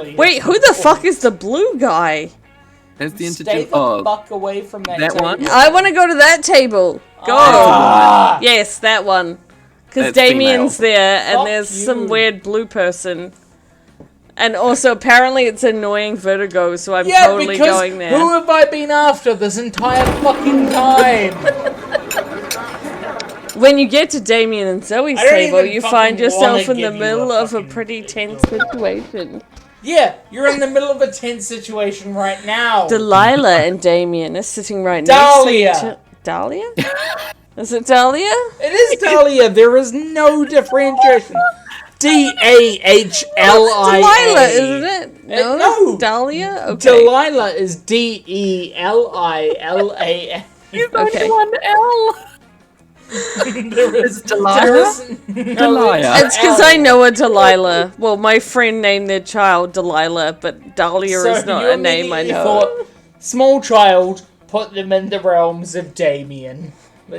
Exactly. Wait, who the fuck is the blue guy? That's the Stay the fuck away from that table. one? I want to go to that table. Go. Yes, that one. Because Damien's there, and Fuck there's you. some weird blue person. And also, apparently, it's annoying Vertigo, so I'm totally going there. Who have I been after this entire fucking time? When you get to Damien and Zoe's table, you find yourself in the give you middle a of a fucking pretty table. tense situation. Yeah, you're in the middle of a tense situation right now. Delilah and Damien are sitting right next to each other. Dahlia? Is it Dahlia? It is Dahlia. There is no differentiation. D-A-H-L-I-A. Delilah, isn't it? No. Dahlia? Okay. Delilah is D-E-L-I-L-A. Okay. One L. There is Delilah? Delilah. It's because I know a Delilah. Well, my friend named their child Delilah, but Dahlia is not a name I know. Thought, small child, put them in the realms of Damien.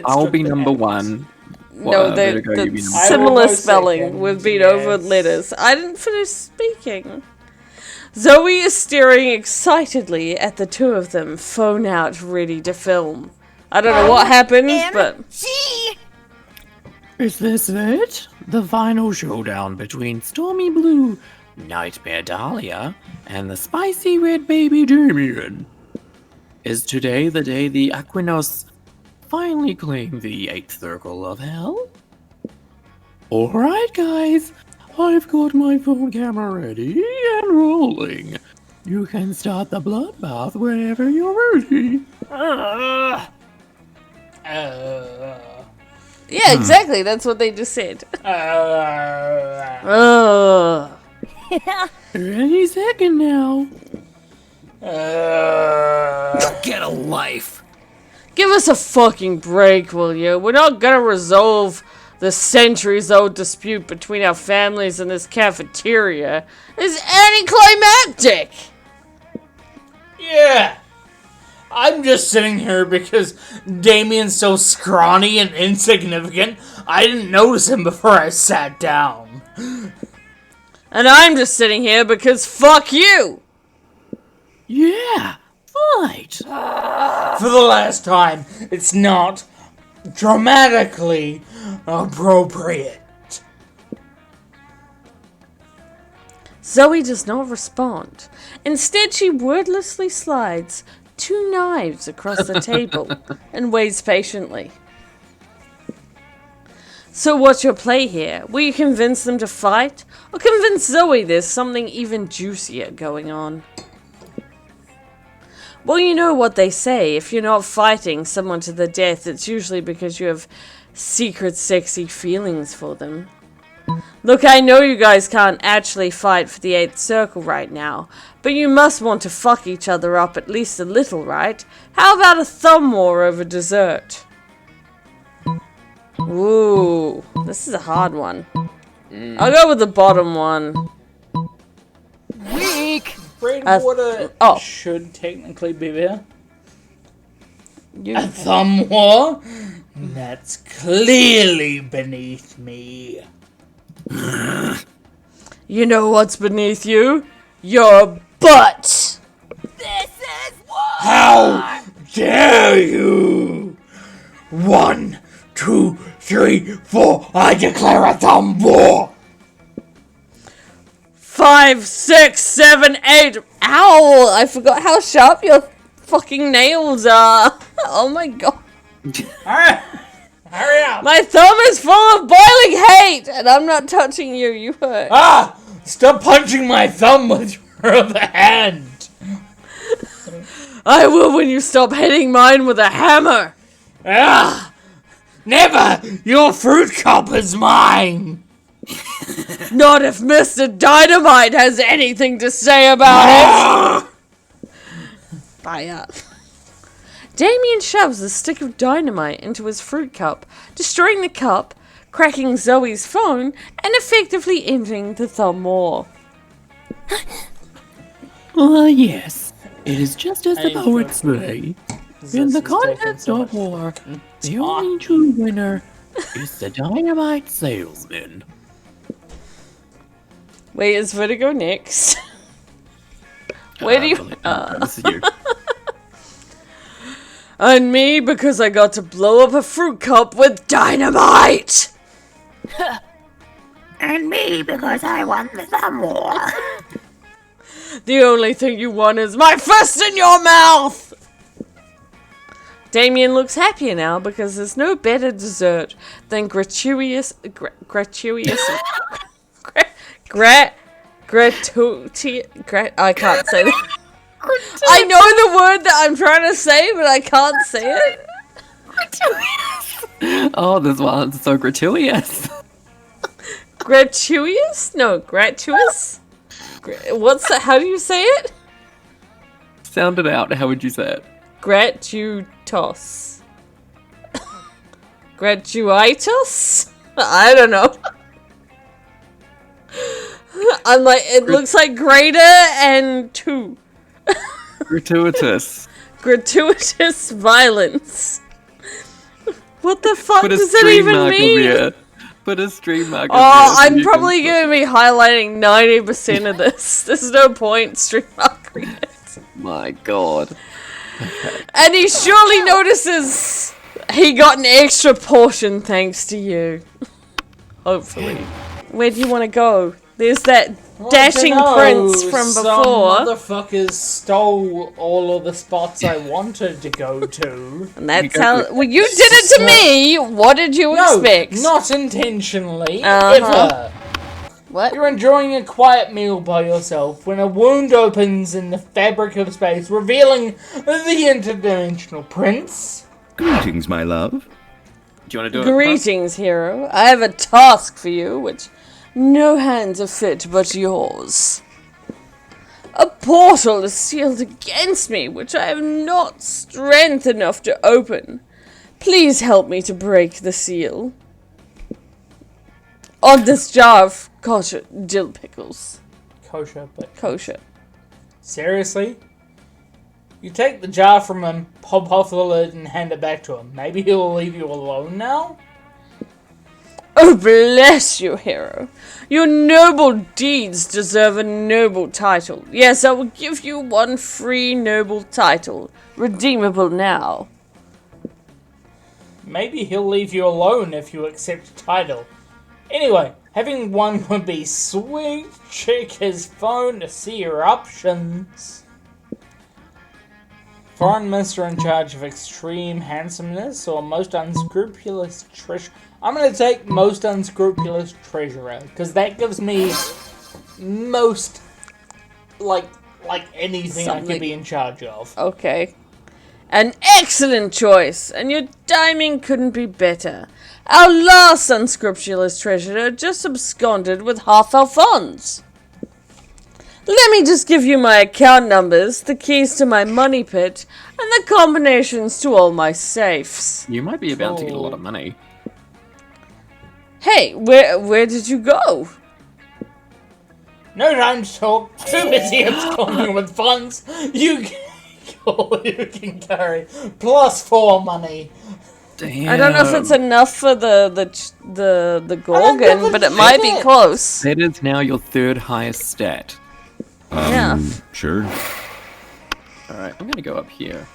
I'll be number one. No, they're similar spelling. We've been over letters. I didn't finish speaking. Zoe is staring excitedly at the two of them, phone out, ready to film. I don't know what happened, but... Is this it? The final showdown between Stormy Blue, Nightmare Dahlia, and the spicy red baby Damien. Is today the day the Aquinos finally claim the 8th circle of hell? Alright guys, I've got my phone camera ready and rolling. You can start the bloodbath whenever you're ready. Yeah, exactly. That's what they just said. Any second now. Get a life. Give us a fucking break, will you? We're not gonna resolve the centuries-old dispute between our families in this cafeteria. It's anticlimactic! Yeah. I'm just sitting here because Damien's so scrawny and insignificant, I didn't notice him before I sat down. And I'm just sitting here because fuck you! Yeah, fight. For the last time, it's not dramatically appropriate. Zoe does not respond. Instead, she wordlessly slides 2 knives across the table and waits patiently. So what's your play here? Will you convince them to fight? Or convince Zoe there's something even juicier going on? Well, you know what they say. If you're not fighting someone to the death, it's usually because you have secret sexy feelings for them. Look, I know you guys can't actually fight for the 8th circle right now, but you must want to fuck each other up at least a little, right? How about a thumb war over dessert? Ooh, this is a hard one. I'll go with the bottom one. Weak! Braid water should technically be there. A thumb war? That's clearly beneath me. You know what's beneath you? Your butt! This is war! How dare you! 1, 2, 3, 4, I declare a thumb war! 5, 6, 7, 8. Ow! I forgot how sharp your fucking nails are. Oh my god. Hurry up! My thumb is full of boiling hate, and I'm not touching you. You hurt. Ah! Stop punching my thumb with your other hand! I will when you stop hitting mine with a hammer. Ah! Never! Your fruit cup is mine! Not if Mr. Dynamite has anything to say about it. Fire. Damien shoves a stick of dynamite into his fruit cup, destroying the cup, cracking Zoe's phone, and effectively ending the thumb war. Yes, it is just as the poets say. In the contest of war, the only true winner is the dynamite salesman. Wait, is Vertigo next? Where do you... This is you. And me because I got to blow up a fruit cup with dynamite! And me because I want some more. The only thing you want is my fist in your mouth! Damien looks happier now because there's no better dessert than gratuitous I can't say that. I know the word that I'm trying to say, but I can't say it. Oh, this one's so gratuitous. Gratuitous? No, gratuitous? What's that? How do you say it? Sound it out. How would you say it? Gratuitos. Gratuitos? I don't know. I'm like, it looks like greater and two. Gratuitous. Gratuitous violence. What the fuck Put a does that stream even mark mean? over here. Put a stream mark over Oh, here so I'm you probably can- going to be highlighting 90% of this. There's no point stream marking it. My god. And he surely notices he got an extra portion thanks to you. Hopefully. Where do you want to go? There's that dashing prince from Some before. motherfuckers stole all of the spots I wanted to go to. And that's how... Well, you did it to me! What did you No, expect? not intentionally. Uh-huh. Ever. What? You're enjoying a quiet meal by yourself when a wound opens in the fabric of space, revealing the interdimensional prince. Greetings, my love. Do you want to do it? Greetings, hero. I have a task for you, which no hands are fit but yours. A portal is sealed against me, which I have not strength enough to open. Please help me to break the seal. On this jar of kosher dill pickles. Kosher, but Kosher. seriously? You take the jar from him, pop off the lid, and hand it back to him. Maybe he'll leave you alone now? Oh, bless you, hero. Your noble deeds deserve a noble title. Yes, I will give you one free noble title. Redeemable now. Maybe he'll leave you alone if you accept the title. Anyway, having one would be sweet. Check his phone to see your options. Foreign minister in charge of extreme handsomeness or most unscrupulous treasure. I'm gonna take most unscrupulous treasurer because that gives me most like anything I Something. could be in charge of. Okay. An excellent choice, and your timing couldn't be better. Our last unscrupulous treasurer just absconded with half our funds. Let me just give you my account numbers, the keys to my money pit, and the combinations to all my safes. You might be about to get a lot of money. Hey, where did you go? No time to talk. Too busy absconding with funds. You can carry +4 money. Damn. I don't know if it's enough for the Gorgon, but it might be close. That is now your third highest stat. Yeah. Sure. Alright, I'm gonna go up here.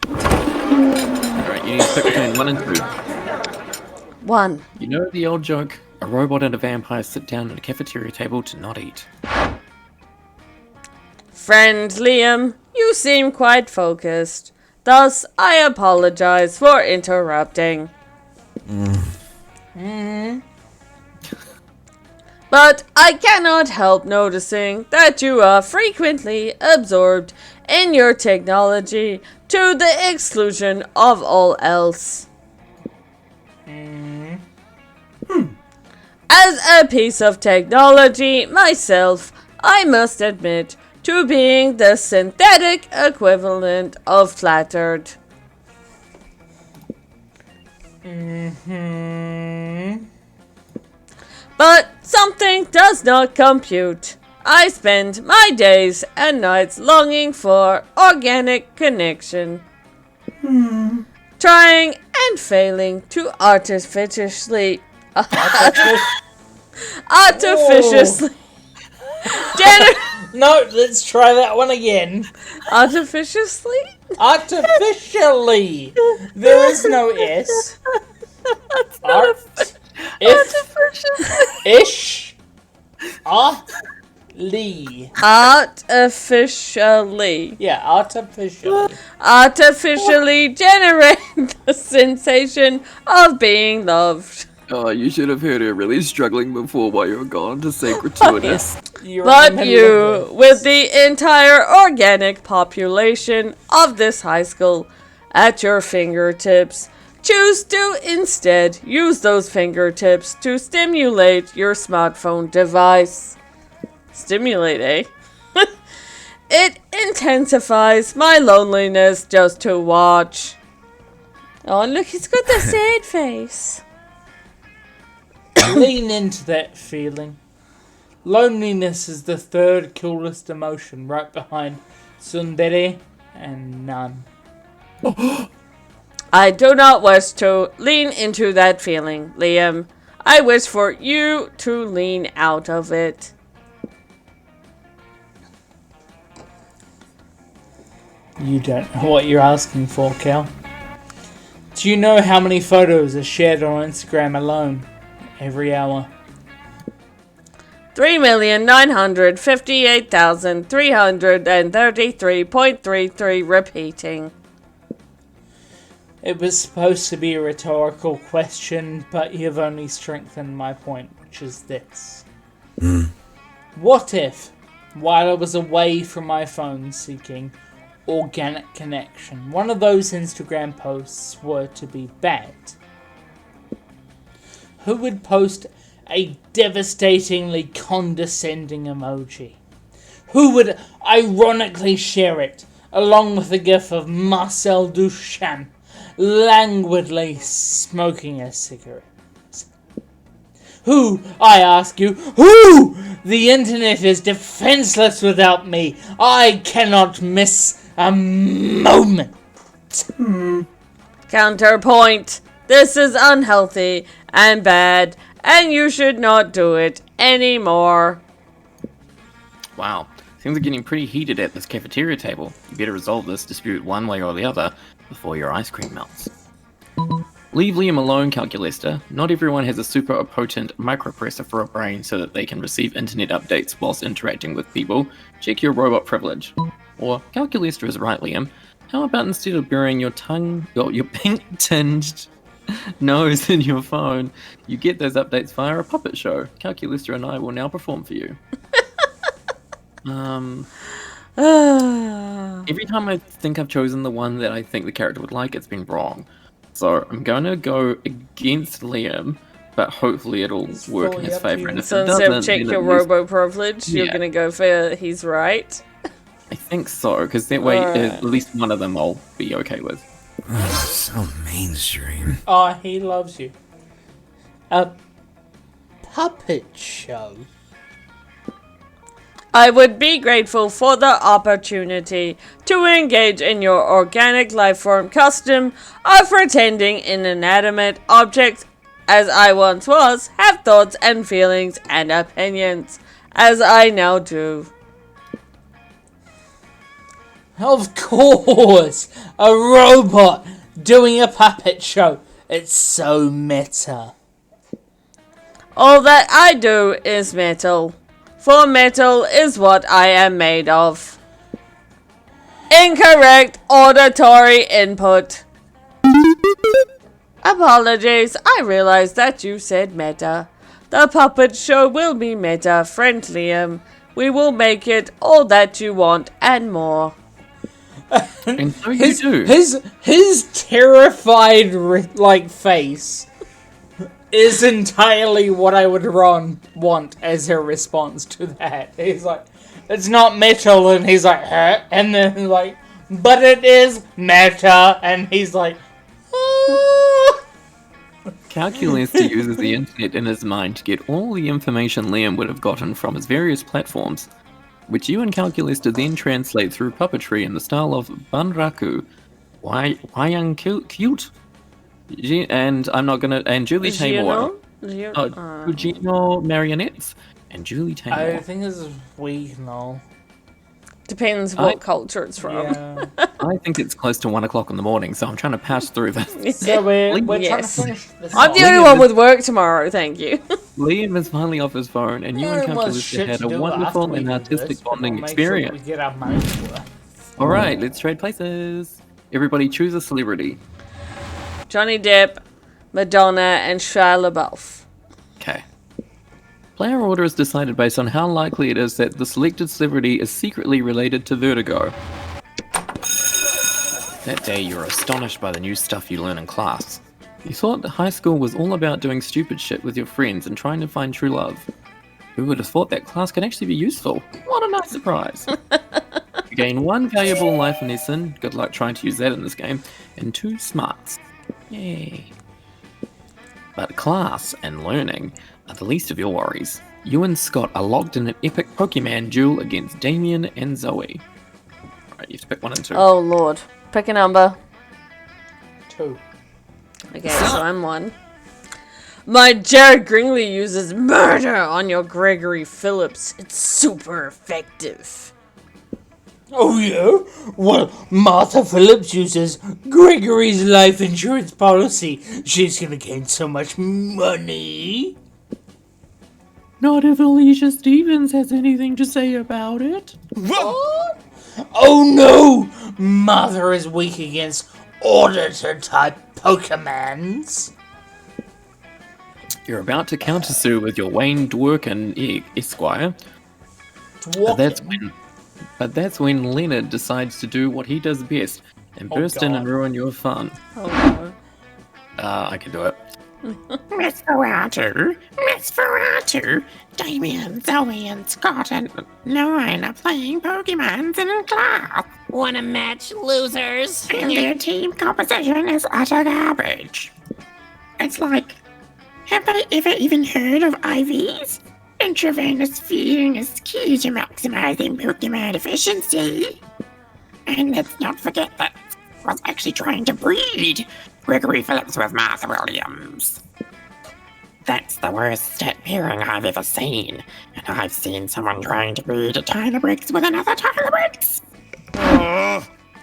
Alright, you need to pick between 1 and 2. 1. You know the old joke? A robot and a vampire sit down at a cafeteria table to not eat. Friend Liam, you seem quite focused. Thus, I apologize for interrupting. But I cannot help noticing that you are frequently absorbed in your technology to the exclusion of all else. As a piece of technology myself, I must admit to being the synthetic equivalent of flattered. But something does not compute. I spend my days and nights longing for organic connection. Trying and failing to artificially No, let's try that one again. Artificiously? Artificially. There is no S. Ish. Lee. Artificially. Yeah, artificially. Artificially generate the sensation of being loved. Oh, you should have heard her really struggling before while you were gone to say gratuitous. You're in But the middle you, of with the entire organic population of this high school at your fingertips, choose to instead use those fingertips to stimulate your smartphone device. Stimulate, eh? It intensifies my loneliness just to watch. Oh, look, he's got the sad face. Lean into that feeling. Loneliness is the third coolest emotion, right behind tsundere and none. I do not wish to lean into that feeling, Liam. I wish for you to lean out of it. You don't know what you're asking for, Cal. Do you know how many photos are shared on Instagram alone every hour? 3,958,333.33 repeating. It was supposed to be a rhetorical question, but you've only strengthened my point, which is this. What if, while I was away from my phone seeking organic connection, one of those Instagram posts were to be bad? Who would post a devastatingly condescending emoji? Who would ironically share it, along with a gif of Marcel Duchamp languidly smoking a cigarette? Who, I ask you, who? The internet is defenseless without me. I cannot miss a moment. Counterpoint. This is unhealthy and bad, and you should not do it anymore. Wow, things are getting pretty heated at this cafeteria table. You better resolve this dispute one way or the other before your ice cream melts. Leave Liam alone, Calculester. Not everyone has a super potent microprocessor for a brain so that they can receive internet updates whilst interacting with people. Check your robot privilege. Or, Calculester is right, Liam. How about instead of burying your tongue, your pink-tinged nose in your phone, you get those updates via a puppet show. Calculester and I will now perform for you. Every time I think I've chosen the one that I think the character would like, it's been wrong. So I'm gonna go against Liam, but hopefully it'll work in his favour. And if So it instead doesn't, of check then your at least- robo privilege, you're Yeah. gonna go for he's right. I think so, because that way Alright. at least one of them I'll be okay with. So mainstream. Oh, he loves you. A puppet show. I would be grateful for the opportunity to engage in your organic lifeform custom of pretending inanimate objects, as I once was, have thoughts and feelings and opinions, as I now do. Of course! A robot doing a puppet show. It's so meta. All that I do is metal, for metal is what I am made of. Incorrect auditory input. Apologies, I realized that you said meta. The puppet show will be meta, friend Liam. We will make it all that you want and more. And so you do. His terrified face is entirely what I would want as a response to that. He's like, it's not metal, and he's like, huh? And then like, but it is meta, and he's like, ah. Calculester uses the internet in his mind to get all the information Liam would have gotten from his various platforms, which you and Calculester then translate through puppetry in the style of Banraku, Wayang Cute, and I'm not gonna, and Julie Taymor, Gino marionettes, and Julie Taymor. I think this is weak, no. Depends what culture it's from. Yeah. I think it's close to 1 o'clock in the morning, so I'm trying to pass through this. So we're Yes. trying to finish this. I'm the song. only one with work tomorrow, thank you. Liam is finally off his phone, and you and There was Calculus shit had to a do wonderful after we and do artistic this, but bonding we'll make sure that experience. we get our money's worth. Alright, let's trade places. Everybody choose a celebrity. Johnny Depp, Madonna, and Shia LaBeouf. Okay. Player order is decided based on how likely it is that the selected celebrity is secretly related to Vertigo. That day you were astonished by the new stuff you learn in class. You thought high school was all about doing stupid shit with your friends and trying to find true love. Who would have thought that class could actually be useful? What a nice surprise. You gain 1 valuable life lesson, good luck trying to use that in this game, and 2 smarts. Yay. But class and learning are the least of your worries. You and Scott are locked in an epic Pokemon duel against Damien and Zoe. Alright, you have to pick 1 and 2. Oh lord. Pick a number. 2. Okay, so I'm 1. My Jared Gringley uses murder on your Gregory Phillips. It's super effective. Oh yeah? Well, Martha Phillips uses Gregory's life insurance policy. She's gonna gain so much money. Not if Alicia Stevens has anything to say about it. Oh no! Martha is weak against auditor-type Pokemons. You're about to countersue with your Wayne Dworkin Esquire. But that's when Leonard decides to do what he does best and burst in and ruin your fun. Oh no. I can do it. Miss Ferratu, Damien, Zoe, and Scott and Nine are playing Pokemons in class. Wanna match, losers? And their team composition is utter garbage. It's like, have they ever even heard of IVs? Intravenous feeding is key to maximizing Pokemon efficiency. And let's not forget that I was actually trying to breed Gregory Phillips with Martha Williams. That's the worst stat pairing I've ever seen, and I've seen someone trying to breed a Tyler-Briggs with another Tyler-Briggs.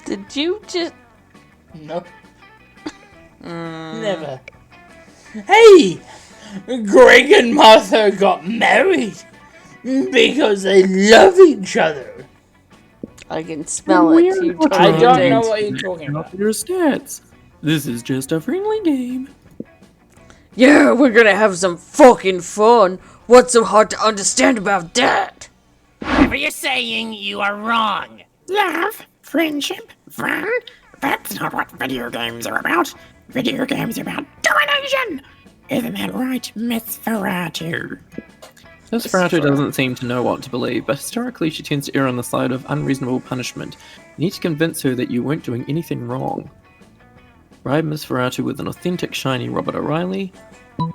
Did you just... No. Never. Hey! Greg and Martha got married because they love each other. I can smell it. You told I me don't to. know what you're talking about. Your stats. This is just a friendly game. Yeah, we're gonna have some fucking fun. What's so hard to understand about that? Whatever you're saying, you are wrong. Love, friendship, fun. That's not what video games are about. Video games are about domination. Isn't that right, Miss Ferratu? Miss Ferratu doesn't seem to know what to believe, but historically she tends to err on the side of unreasonable punishment. You need to convince her that you weren't doing anything wrong. Bribe Miss Ferratu with an authentic shiny Robert O'Reilly.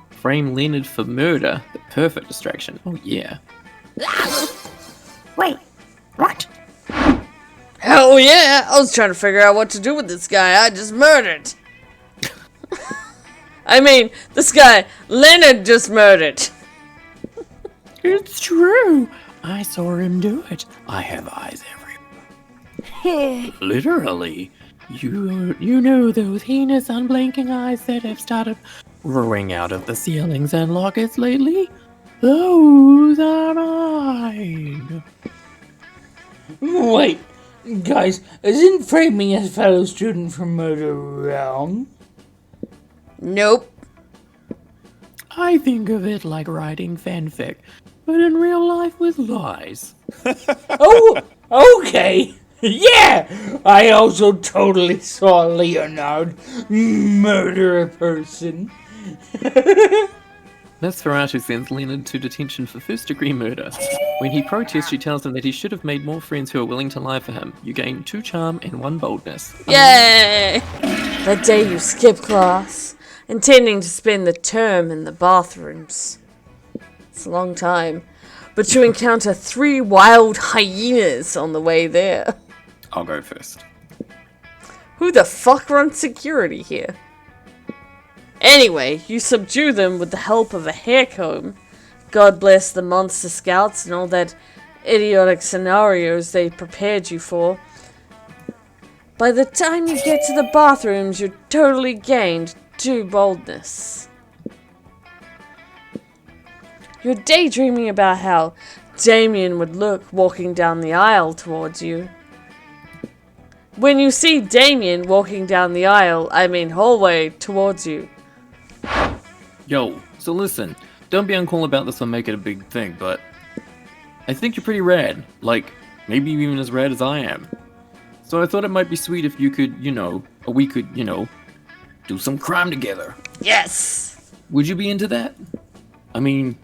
Frame Leonard for murder, the perfect distraction. Oh yeah. Wait, what? Hell yeah! I was trying to figure out what to do with this guy I just murdered. I mean, this guy, Leonard, just murdered. It's true. I saw him do it. I have eyes everywhere. Literally. You know those heinous unblinking eyes that have started growing out of the ceilings and lockets lately? Those are mine. Wait, guys, isn't framing a fellow student for murder wrong? Nope. I think of it like writing fanfic, but in real life with lies. Oh, okay. Yeah! I also totally saw Leonard murder a person. Miss Ferratu sends Leonard to detention for first-degree murder. When he protests, she tells him that he should have made more friends who are willing to lie for him. You gain 2 charm and 1 boldness. Yay! That day you skip class, intending to spend the term in the bathrooms. It's a long time. But you encounter 3 wild hyenas on the way there. I'll go first. Who the fuck runs security here? Anyway, you subdue them with the help of a hair comb. God bless the monster scouts and all that idiotic scenarios they prepared you for. By the time you get to the bathrooms, you're totally gained 2 boldness. You're daydreaming about how Damien would look walking down the aisle towards you. When you see Damien walking down the aisle, I mean hallway, towards you. Yo, so listen, don't be uncool about this or make it a big thing, but I think you're pretty rad. Like, maybe even as rad as I am. So I thought it might be sweet if you could, or we could, do some crime together. Yes! Would you be into that? I mean,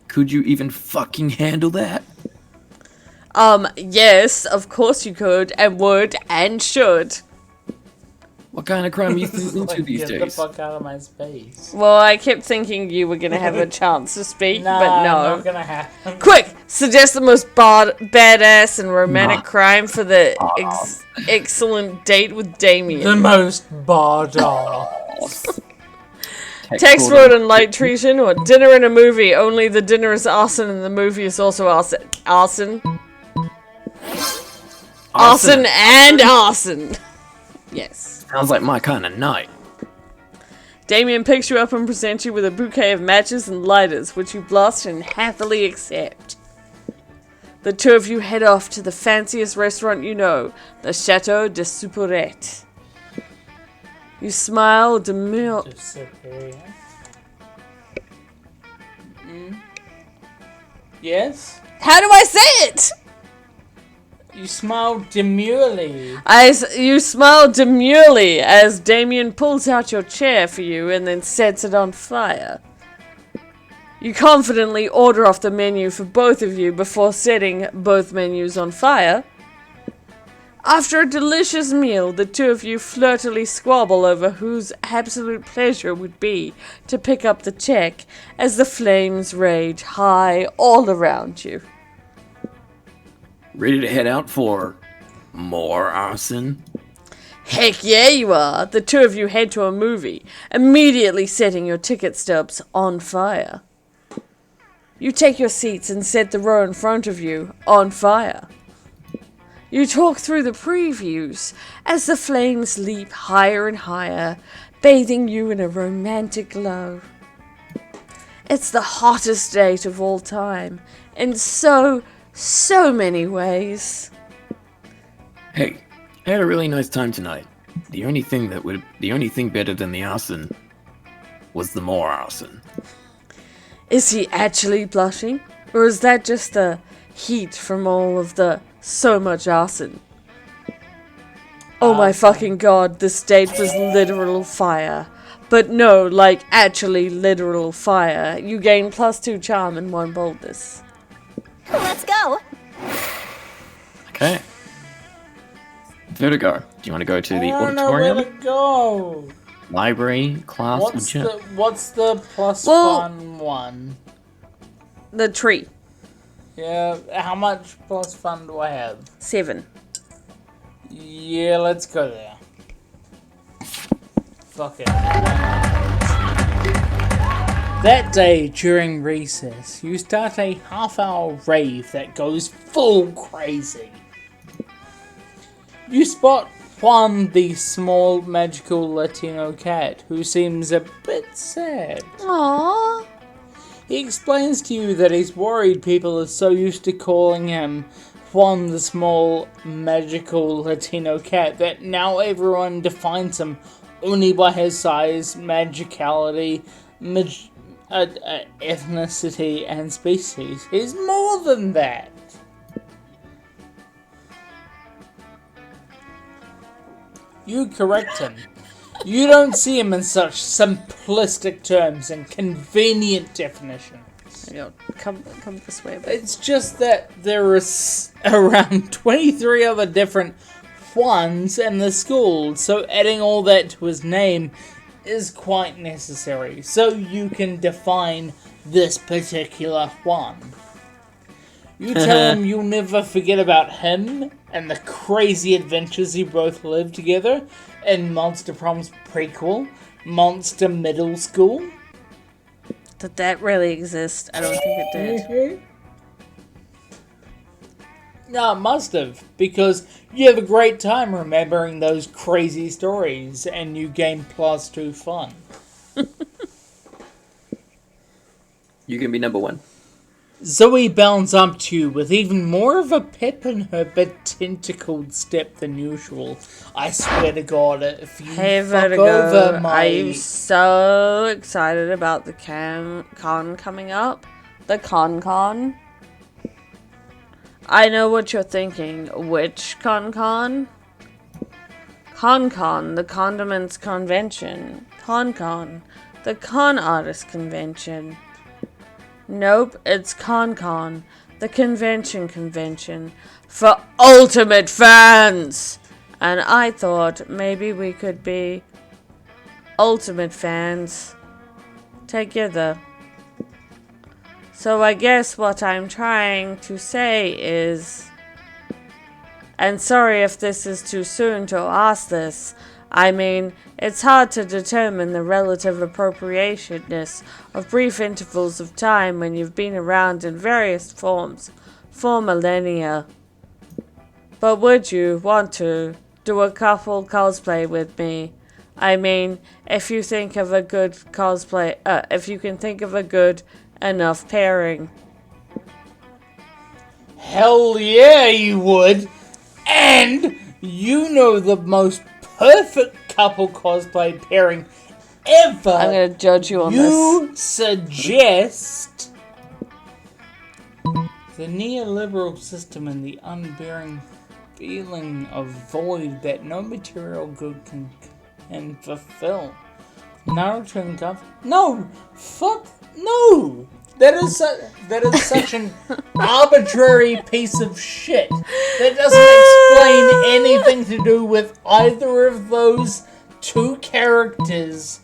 could you even fucking handle that? Yes, of course you could, and would, and should. What kind of crime are you into these Get the days? fuck out of my space. Well, I kept thinking you were gonna have a chance to speak, Nah, but no. not gonna happen. Quick! Suggest the most badass and romantic crime for the excellent date with Damien. The most badass. Text fraud and light treason, or dinner in a movie. Only the dinner is arson and the movie is also arson. Arson? Arson and arson. Yes. Sounds like my kind of night. Damien picks you up and presents you with a bouquet of matches and lighters, which you blast and happily accept. The 2 of you head off to the fanciest restaurant you know, the Chateau de Souperette. You smile demure. Yes? How do I say it? You smile demurely. You smile demurely as Damien pulls out your chair for you and then sets it on fire. You confidently order off the menu for both of you before setting both menus on fire. After a delicious meal, the 2 of you flirtily squabble over whose absolute pleasure would be to pick up the check as the flames rage high all around you. Ready to head out for more arson? Heck yeah, you are! The 2 of you head to a movie, immediately setting your ticket stubs on fire. You take your seats and set the row in front of you on fire. You talk through the previews as the flames leap higher and higher, bathing you in a romantic glow. It's the hottest date of all time, in so many ways. Hey, I had a really nice time tonight. The only thing better than the arson was the more arson. Is he actually blushing? Or is that just the heat from all of the so much arson? Oh my fucking god, this date was literal fire. But no, like actually literal fire. You gain +2 charm and 1 boldness. Let's go. Okay. Vertigo, do you want to go to the I don't know where auditorium, to go. library, class, or gym? What's the fun one? The tree. Yeah, how much plus fun do I have? 7. Yeah, let's go there. Fuck it. That day during recess, you start a half-hour rave that goes full crazy. You spot Juan, the small magical Latino cat, who seems a bit sad. Aww. He explains to you that he's worried people are so used to calling him Juan the small magical Latino cat that now everyone defines him only by his size, magicality, ethnicity, and species. He's more than that. You correct him. You don't see him in such simplistic terms and convenient definitions. Come this way a bit. It's just that there is around 23 other different Juans in the school, so adding all that to his name is quite necessary, so you can define this particular Juan. You tell him you'll never forget about him and the crazy adventures you both lived together in Monster Prom's prequel, Monster Middle School. Did that really exist? I don't think it did. No, it must have, because you have a great time remembering those crazy stories, and you gain +2 fun. You can be number 1. Zoe bounds up to you with even more of a pep in her bit tentacled step than usual. I swear to God, if you Hey, fuck Vertigo, over my... I'm so excited about the con coming up. The con. I know what you're thinking. Which con? Con, the Condiments Convention. Con, the Con Artist Convention. Nope, it's con, the convention for ultimate fans. And I thought maybe we could be ultimate fans together. So I guess what I'm trying to say is, and sorry if this is too soon to ask this, I mean, it's hard to determine the relative appropriateness of brief intervals of time when you've been around in various forms for millennia. But would you want to do a couple cosplay with me? I mean, if you think of a good cosplay, if you can think of a good enough pairing. Hell yeah, you would! And you know the most perfect couple cosplay pairing ever. I'm gonna judge you on this. You suggest the neoliberal system and the unbearing feeling of void that no material good can fulfill. Naruto No! Fuck no! That is such an arbitrary piece of shit that doesn't explain anything to do with either of those two characters'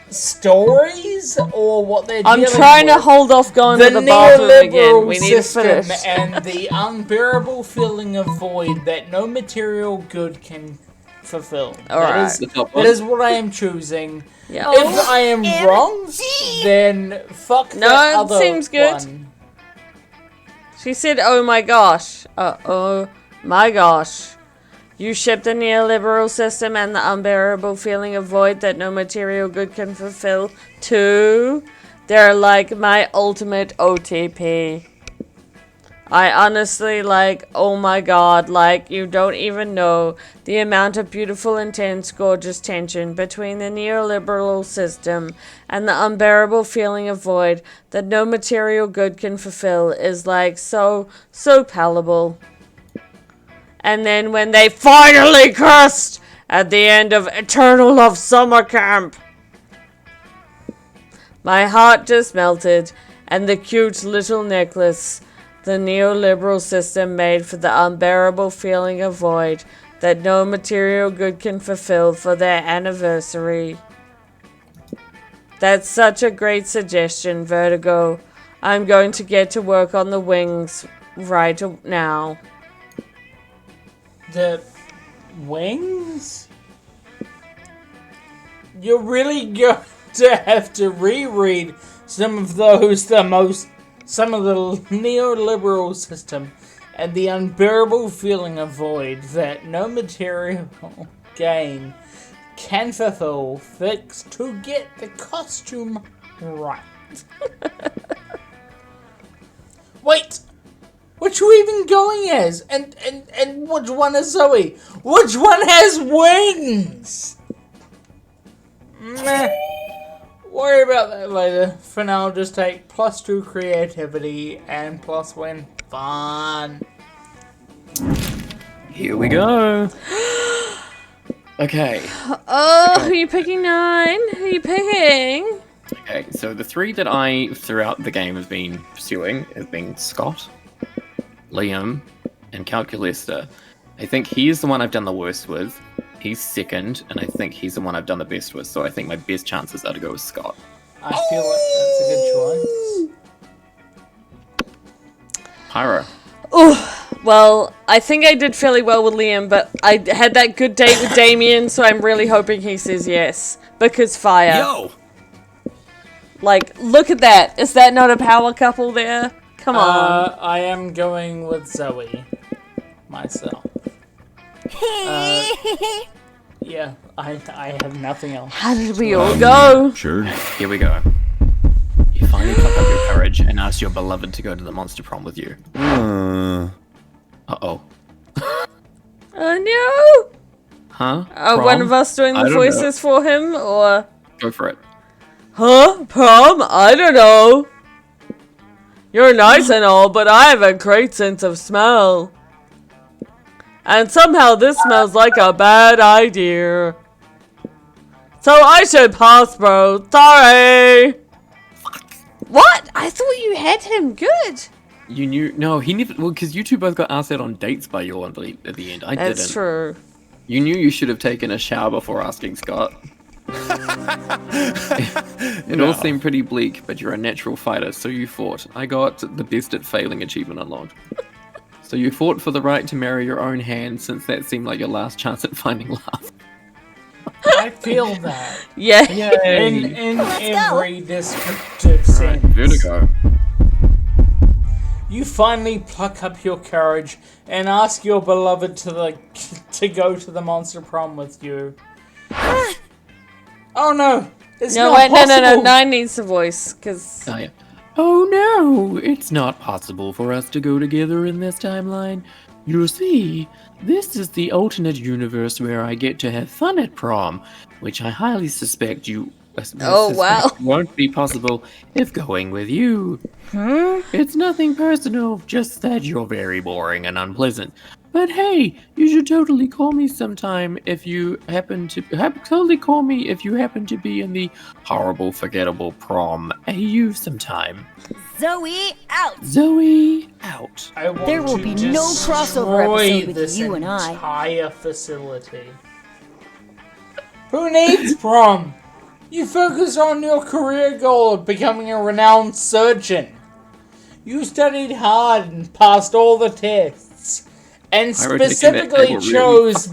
stories or what they're dealing with. I'm trying to hold off going to the bathroom again. We need to finish. And the unbearable feeling of void that no material good can fulfill. Alright. That is what I am choosing. Yeah. If I am wrong, then fuck No, that it other seems good. one. She said, oh my gosh. Oh my gosh. You ship the neoliberal system and the unbearable feeling of void that no material good can fulfill too. They're like my ultimate OTP. I honestly, like, oh my god, like, you don't even know the amount of beautiful, intense, gorgeous tension between the neoliberal system and the unbearable feeling of void that no material good can fulfill is, like, so palatable. And then when they finally kissed at the end of Eternal Love Summer Camp, my heart just melted, and the cute little necklace the neoliberal system made for the unbearable feeling of void that no material good can fulfill for their anniversary. That's such a great suggestion, Vertigo. I'm going to get to work on the wings right now. The wings? You're really going to have to reread some of those, some of the neoliberal system and the unbearable feeling of void that no material gain can fulfill fix to get the costume right. Wait! What you even going as? And which one is Zoe? Which one has wings? Meh. Worry about that later. For now, just take +2 creativity and +1 fun. Here we go. Okay. Oh, who are you picking, Nine? Who are you picking? Okay, so the 3 that I, throughout the game, have been pursuing have been Scott, Liam, and Calculista. I think he is the one I've done the worst with. He's second, and I think he's the one I've done the best with, so I think my best chances are to go with Scott. I feel like that's a good choice. Pyro. Oh, well, I think I did fairly well with Liam, but I had that good date with Damien, so I'm really hoping he says yes. Because fire. Yo! Like, look at that. Is that not a power couple there? Come on. I am going with Zoe. myself. Yeah, I have nothing else. How did we all go? Sure. Here we go. You finally pluck up your courage and ask your beloved to go to the monster prom with you. Uh-oh. Oh no! Huh? One of us doing I the don't voices for him, or... Go for it. Huh? Prom? I don't know. You're nice and all, but I have a great sense of smell. And somehow this smells like a bad idea. So I should pass, bro. Sorry. What? I thought you had him good. You knew... No, he never... Well, because you two both got asked out on dates by you at the end. I didn't. That's true. You knew you should have taken a shower before asking Scott. It all seemed pretty bleak, but you're a natural fighter, so you fought. I got the best at failing achievement unlocked. So you fought for the right to marry your own hand, since that seemed like your last chance at finding love. I feel that. Yeah. In every descriptive sense. Vertigo. You finally pluck up your courage and ask your beloved to go to the monster prom with you. Oh no! It's No, not wait, possible. no. Nine needs a voice, because... Oh, yeah. Oh no, it's not possible for us to go together in this timeline. You see, this is the alternate universe where I get to have fun at prom, which I highly suspect you wow. won't be possible if going with you. It's nothing personal, just that you're very boring and unpleasant. But hey, you should totally call me sometime if you happen to be in the horrible, forgettable prom AU sometime. Zoe, out! Zoe, out. I want There will to be no crossover destroy episode with this you and I. entire facility. Who needs prom? You focus on your career goal of becoming a renowned surgeon. You studied hard and passed all the tests, and specifically chose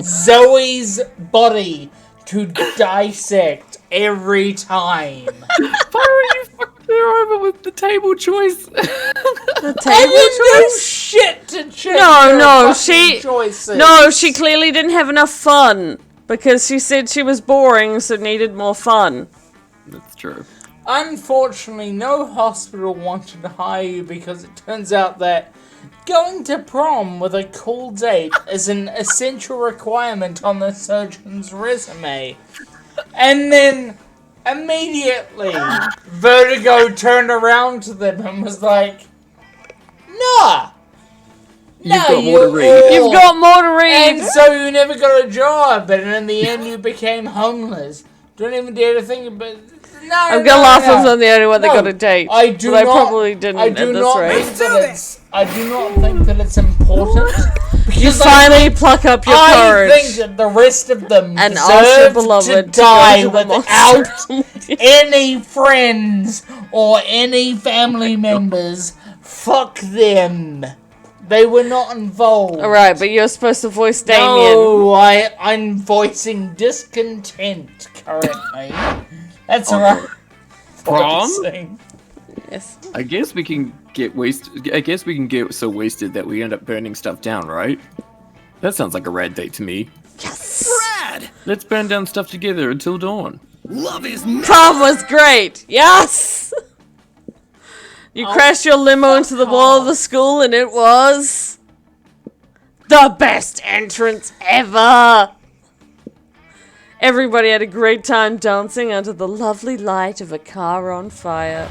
Zoe's body to dissect every time. Pyro, you fucked her over with the table choice. The I table didn't do choice? shit to change No, her she... fucking choices. No, she clearly didn't have enough fun. Because she said she was boring, so needed more fun. That's true. Unfortunately, no hospital wanted to hire you because it turns out that going to prom with a cool date is an essential requirement on the surgeon's resume. And then, immediately, Vertigo turned around to them and was like, nah! You've got more to read. You've got more to read! And so you never got a job, and in the end you became homeless. Don't even dare to think about it. No, I'm gonna laugh if I'm the only one that No, got a date. I do but not, I probably didn't I at do this not rate. think that it's. I do not think that it's important. You finally pluck up your courage. I think that the rest of them and ask your deserve beloved to to die go to the without monster. any friends or any family members. Fuck them. They were not involved. Alright, but you're supposed to voice Damien. No, I'm voicing discontent currently. That's right. Prom? Yes. I guess we can get wasted. I guess we can get so wasted that we end up burning stuff down, right? That sounds like a rad date to me. Yes! Rad! Let's burn down stuff together until dawn. Love is Prom was great! Yes! You crashed your limo into the wall of the school and it was... the best entrance ever! Everybody had a great time dancing under the lovely light of a car on fire.